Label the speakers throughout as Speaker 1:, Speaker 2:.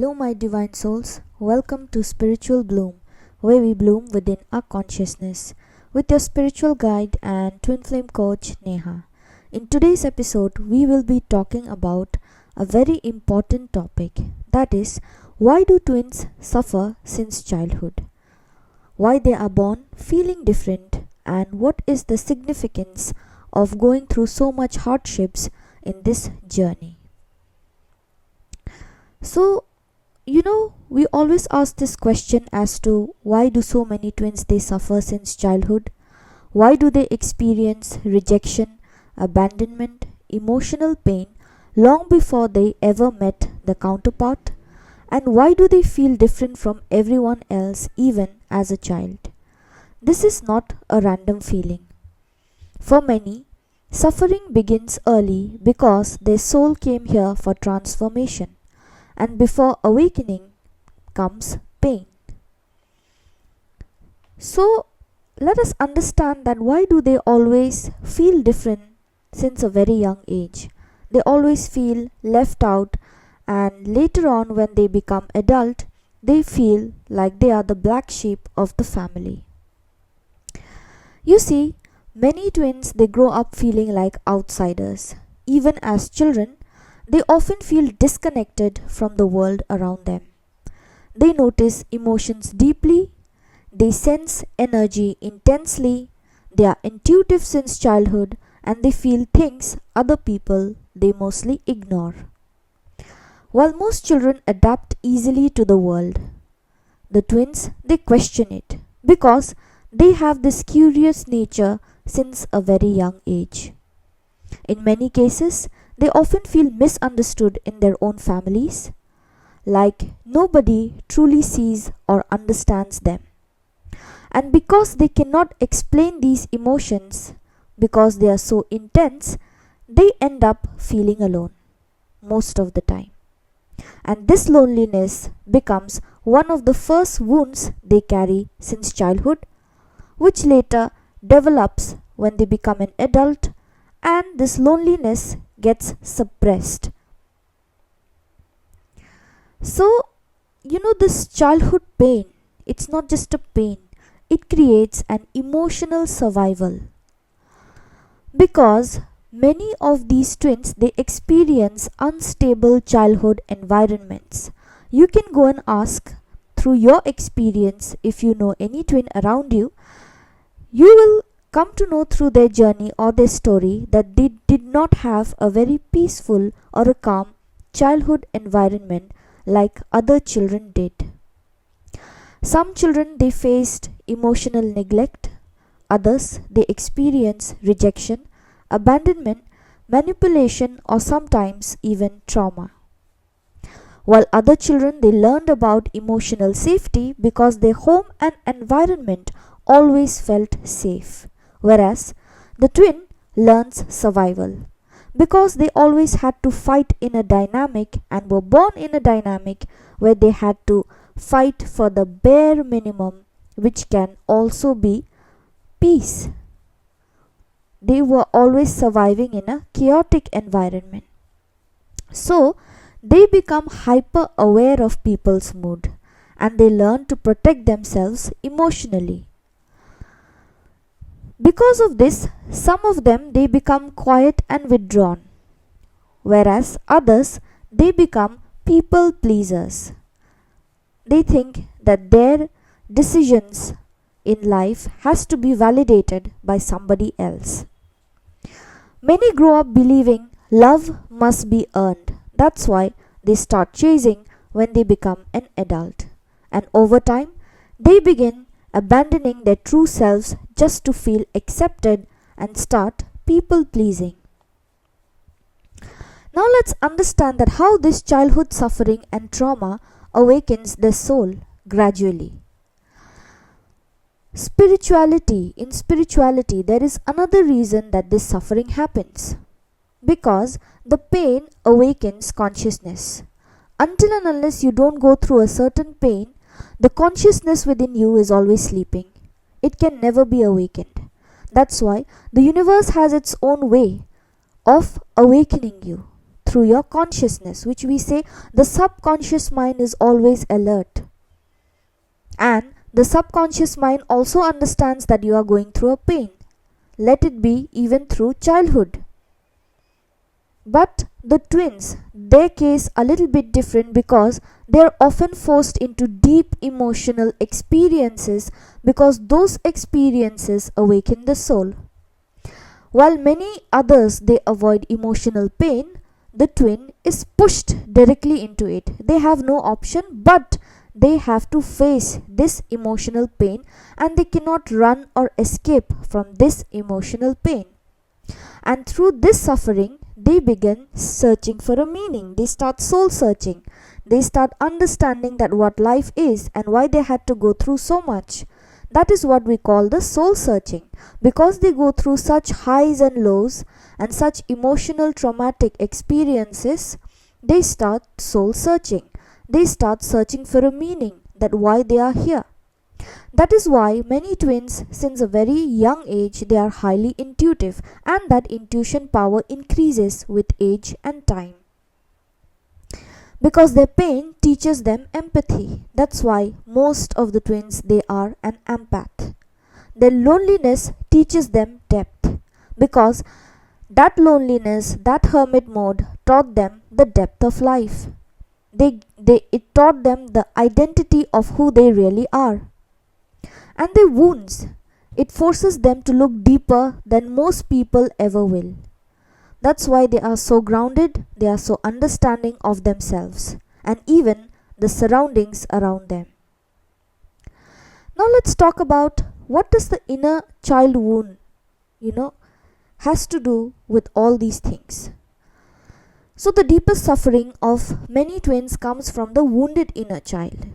Speaker 1: Hello, my divine souls. Welcome to Spiritual Bloom, where we bloom within our consciousness, with your spiritual guide and Twinflame coach Neha. In today's episode, we will be talking about a very important topic, that is, why do twins suffer since childhood? Why they are born feeling different, and what is the significance of going through so much hardships in this journey? So, we always ask this question as to why do so many twins they suffer since childhood? Why do they experience rejection, abandonment, emotional pain long before they ever met the counterpart? And why do they feel different from everyone else even as a child? This is not a random feeling. For many, suffering begins early because their soul came here for transformation, and before awakening comes pain. So let us understand that why do they always feel different since a very young age? They always feel left out, and later on when they become adult, they feel like they are the black sheep of the family. You see, many twins they grow up feeling like outsiders. Even as children, they often feel disconnected from the world around them. They notice emotions deeply, they sense energy intensely, they are intuitive since childhood, and they feel things other people they mostly ignore. While most children adapt easily to the world, the twins they question it because they have this curious nature since a very young age. In many cases, they often feel misunderstood in their own families, like nobody truly sees or understands them. And because they cannot explain these emotions, because they are so intense, they end up feeling alone most of the time. And this loneliness becomes one of the first wounds they carry since childhood, which later develops when they become an adult, and this loneliness gets suppressed. So, this childhood pain, it's not just a pain, it creates an emotional survival. Because many of these twins they experience unstable childhood environments. You can go and ask through your experience if you know any twin around you. You will come to know through their journey or their story that they did not have a very peaceful or a calm childhood environment like other children did. Some children they faced emotional neglect, others they experienced rejection, abandonment, manipulation, or sometimes even trauma. While other children they learned about emotional safety because their home and environment always felt safe. Whereas the twin learns survival because they always had to fight in a dynamic and were born in a dynamic where they had to fight for the bare minimum, which can also be peace. They were always surviving in a chaotic environment. So they become hyper aware of people's mood and they learn to protect themselves emotionally. Because of this, some of them they become quiet and withdrawn, whereas others they become people pleasers. They think that their decisions in life has to be validated by somebody else. Many grow up believing love must be earned. That's why they start chasing when they become an adult. And over time, they begin abandoning their true selves just to feel accepted and start people pleasing. Now let's understand that how this childhood suffering and trauma awakens their soul gradually. In spirituality, there is another reason that this suffering happens. Because the pain awakens consciousness. Until and unless you don't go through a certain pain, the consciousness within you is always sleeping. It can never be awakened. That's why the universe has its own way of awakening you through your consciousness, which we say the subconscious mind is always alert. And the subconscious mind also understands that you are going through a pain. Let it be even through childhood. But the twins, their case a little bit different because they are often forced into deep emotional experiences because those experiences awaken the soul. While many others they avoid emotional pain, the twin is pushed directly into it. They have no option but they have to face this emotional pain and they cannot run or escape from this emotional pain. And through this suffering, they begin searching for a meaning. They start soul searching. They start understanding that what life is and why they had to go through so much. That is what we call the soul searching. Because they go through such highs and lows and such emotional traumatic experiences, they start soul searching. They start searching for a meaning, that why they are here. That is why many twins since a very young age they are highly intuitive, and that intuition power increases with age and time. Because their pain teaches them empathy. That's why most of the twins they are an empath. Their loneliness teaches them depth. Because that loneliness, that hermit mode taught them the depth of life. It taught them the identity of who they really are. And their wounds, it forces them to look deeper than most people ever will. That's why they are so grounded, they are so understanding of themselves and even the surroundings around them. Now let's talk about what does the inner child wound, has to do with all these things. So the deepest suffering of many twins comes from the wounded inner child.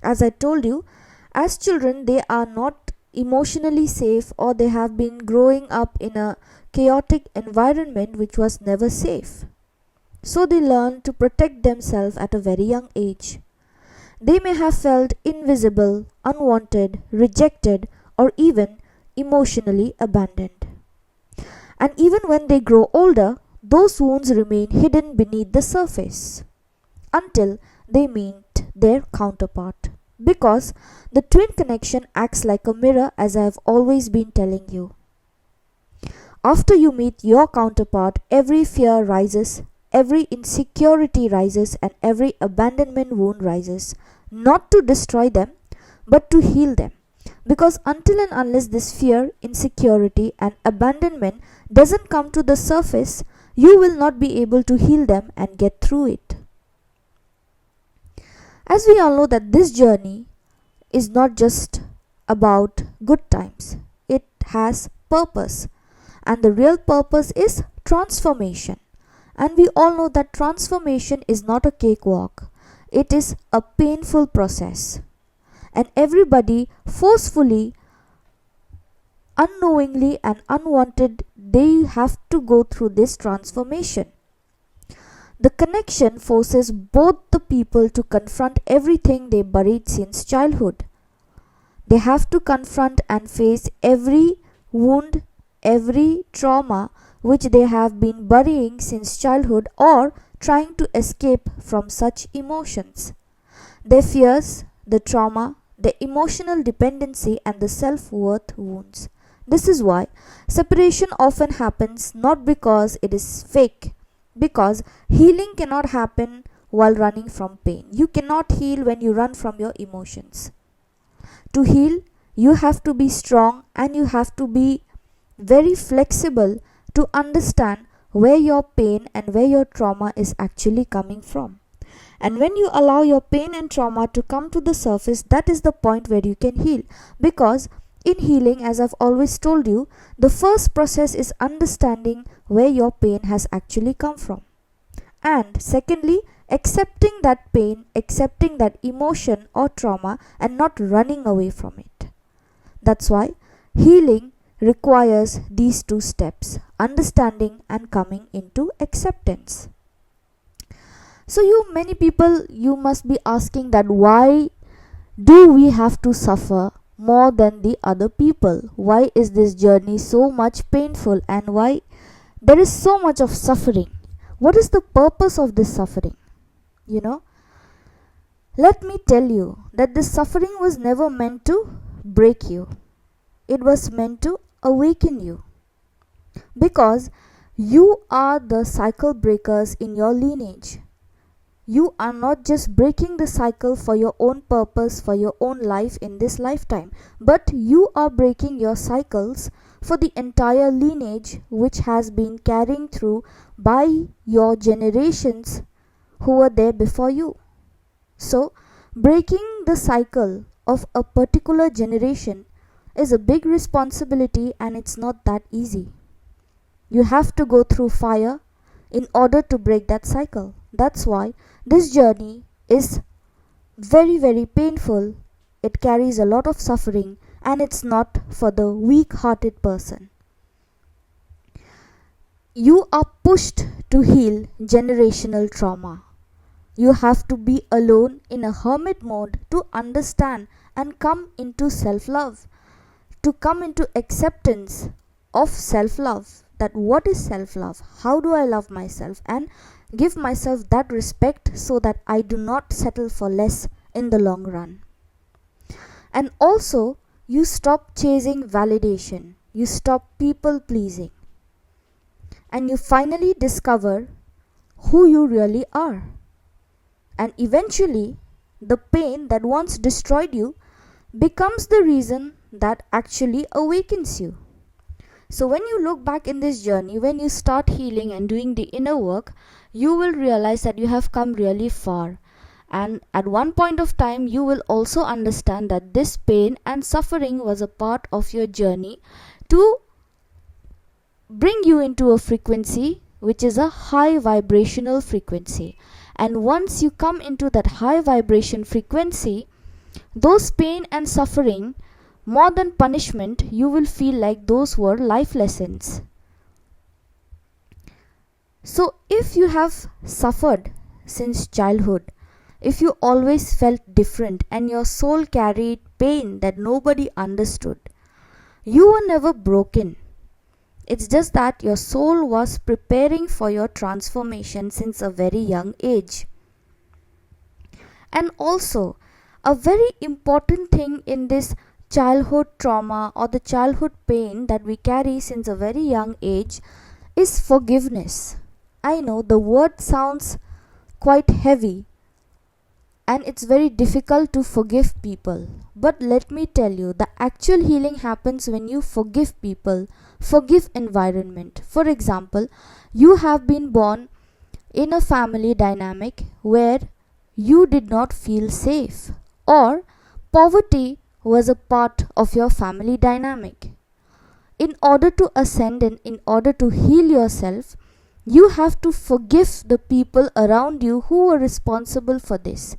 Speaker 1: As I told you, as children they are not emotionally safe, or they have been growing up in a chaotic environment which was never safe. So they learn to protect themselves at a very young age. They may have felt invisible, unwanted, rejected, or even emotionally abandoned. And even when they grow older, those wounds remain hidden beneath the surface until they meet their counterpart. Because the twin connection acts like a mirror, as I have always been telling you. After you meet your counterpart, every fear rises, every insecurity rises, and every abandonment wound rises, not to destroy them, but to heal them. Because until and unless this fear, insecurity, and abandonment doesn't come to the surface, you will not be able to heal them and get through it. As we all know that this journey is not just about good times. It has purpose. And the real purpose is transformation. And we all know that transformation is not a cakewalk. It is a painful process. And everybody forcefully, unknowingly and unwanted, they have to go through this transformation. The connection forces both the people to confront everything they buried since childhood. They have to confront and face every wound, every trauma which they have been burying since childhood or trying to escape from such emotions. Their fears, the trauma, the emotional dependency and the self-worth wounds. This is why separation often happens not because it is fake, because healing cannot happen while running from pain. You cannot heal when you run from your emotions. To heal, you have to be strong and you have to be very flexible to understand where your pain and where your trauma is actually coming from. And when you allow your pain and trauma to come to the surface, that is the point where you can heal. Because in healing, as I've always told you, the first process is understanding where your pain has actually come from. And secondly, accepting that pain, accepting that emotion or trauma and not running away from it. That's why healing requires these two steps, understanding and coming into acceptance. So many people, you must be asking that why do we have to suffer more than the other people? Why is this journey so much painful and why there is so much of suffering? What is the purpose of this suffering? You know, let me tell you that this suffering was never meant to break you. It was meant to awaken you. Because you are the cycle breakers in your lineage. You are not just breaking the cycle for your own purpose, for your own life in this lifetime, but you are breaking your cycles for the entire lineage which has been carrying through by your generations who were there before you. So, breaking the cycle of a particular generation is a big responsibility, and it's not that easy. You have to go through fire in order to break that cycle. That's why this journey is very, very painful. It carries a lot of suffering, and it's not for the weak-hearted person. You are pushed to heal generational trauma. You have to be alone in a hermit mode to understand and come into self-love, to come into acceptance of self-love. That what is self-love? How do I love myself and give myself that respect so that I do not settle for less in the long run. And also, you stop chasing validation. You stop people pleasing. And you finally discover who you really are. And eventually, the pain that once destroyed you becomes the reason that actually awakens you. So when you look back in this journey, when you start healing and doing the inner work, you will realize that you have come really far. And at one point of time, you will also understand that this pain and suffering was a part of your journey to bring you into a frequency which is a high vibrational frequency. And once you come into that high vibration frequency, those pain and suffering, more than punishment, you will feel like those were life lessons. So if you have suffered since childhood, if you always felt different and your soul carried pain that nobody understood, you were never broken. It's just that your soul was preparing for your transformation since a very young age. And also, a very important thing in this childhood trauma or the childhood pain that we carry since a very young age is forgiveness. I know the word sounds quite heavy and it's very difficult to forgive people. But let me tell you, the actual healing happens when you forgive people, forgive environment. For example, you have been born in a family dynamic where you did not feel safe, or poverty was a part of your family dynamic. In order to ascend and in order to heal yourself, you have to forgive the people around you who were responsible for this.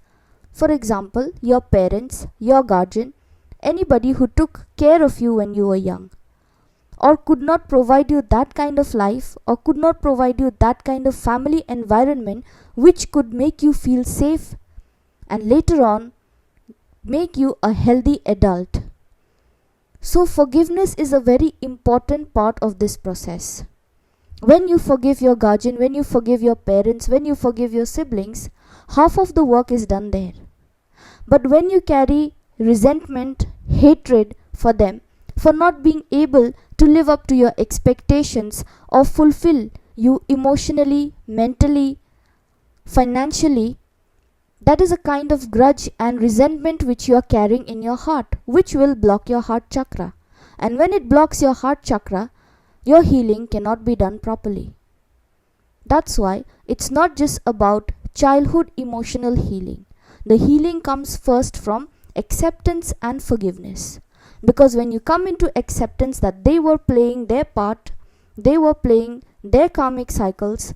Speaker 1: For example, your parents, your guardian, anybody who took care of you when you were young, or could not provide you that kind of life, or could not provide you that kind of family environment which could make you feel safe and later on make you a healthy adult. So forgiveness is a very important part of this process. When you forgive your guardian, when you forgive your parents, when you forgive your siblings, half of the work is done there. But when you carry resentment, hatred for them, for not being able to live up to your expectations or fulfill you emotionally, mentally, financially, that is a kind of grudge and resentment which you are carrying in your heart, which will block your heart chakra. And when it blocks your heart chakra, your healing cannot be done properly. That's why it's not just about childhood emotional healing. The healing comes first from acceptance and forgiveness. Because when you come into acceptance that they were playing their part, they were playing their karmic cycles,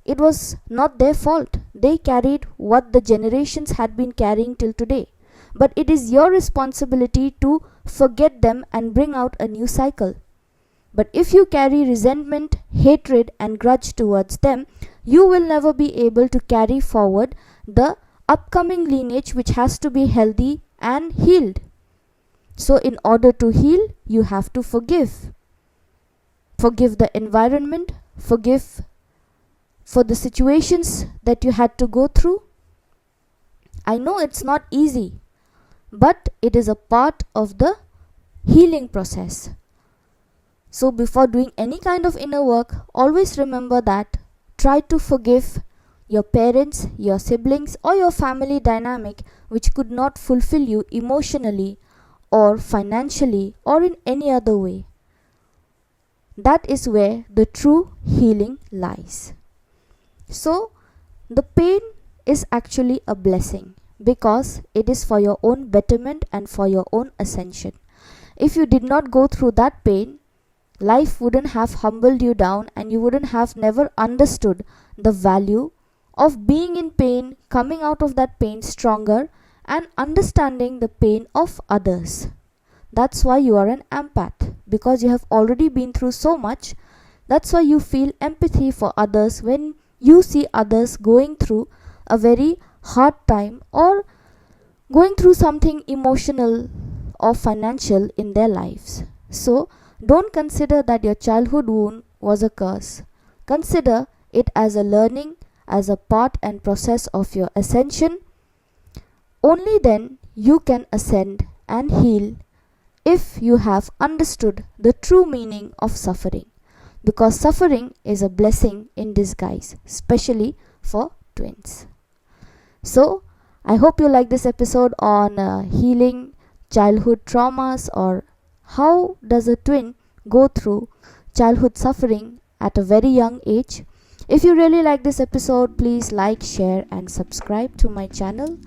Speaker 1: it was not their fault. They carried what the generations had been carrying till today. But it is your responsibility to forget them and bring out a new cycle. But if you carry resentment, hatred and grudge towards them, you will never be able to carry forward the upcoming lineage which has to be healthy and healed. So in order to heal, you have to forgive. Forgive the environment, forgive for the situations that you had to go through. I know it's not easy, but it is a part of the healing process. So before doing any kind of inner work, always remember that try to forgive your parents, your siblings, or your family dynamic which could not fulfill you emotionally or financially or in any other way. That is where the true healing lies. So the pain is actually a blessing because it is for your own betterment and for your own ascension. If you did not go through that pain, life wouldn't have humbled you down and you wouldn't have never understood the value of being in pain, coming out of that pain stronger and understanding the pain of others. That's why you are an empath, because you have already been through so much. That's why you feel empathy for others when you see others going through a very hard time or going through something emotional or financial in their lives. So don't consider that your childhood wound was a curse. Consider it as a learning, as a part and process of your ascension. Only then you can ascend and heal if you have understood the true meaning of suffering. Because suffering is a blessing in disguise, especially for twins. So I hope you like this episode on healing childhood traumas, or how does a twin go through childhood suffering at a very young age. If you really like this episode, please like, share and subscribe to my channel.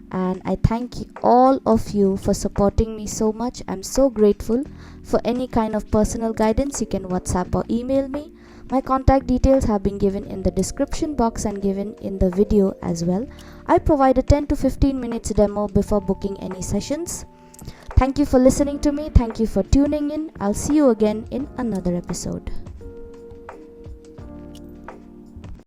Speaker 1: And I thank all of you for supporting me so much. I'm so grateful. For any kind of personal guidance, you can WhatsApp or email me. My contact details have been given in the description box and given in the video as well. I provide a 10 to 15 minutes demo before booking any sessions. Thank you for listening to me. Thank you for tuning in. I'll see you again in another episode.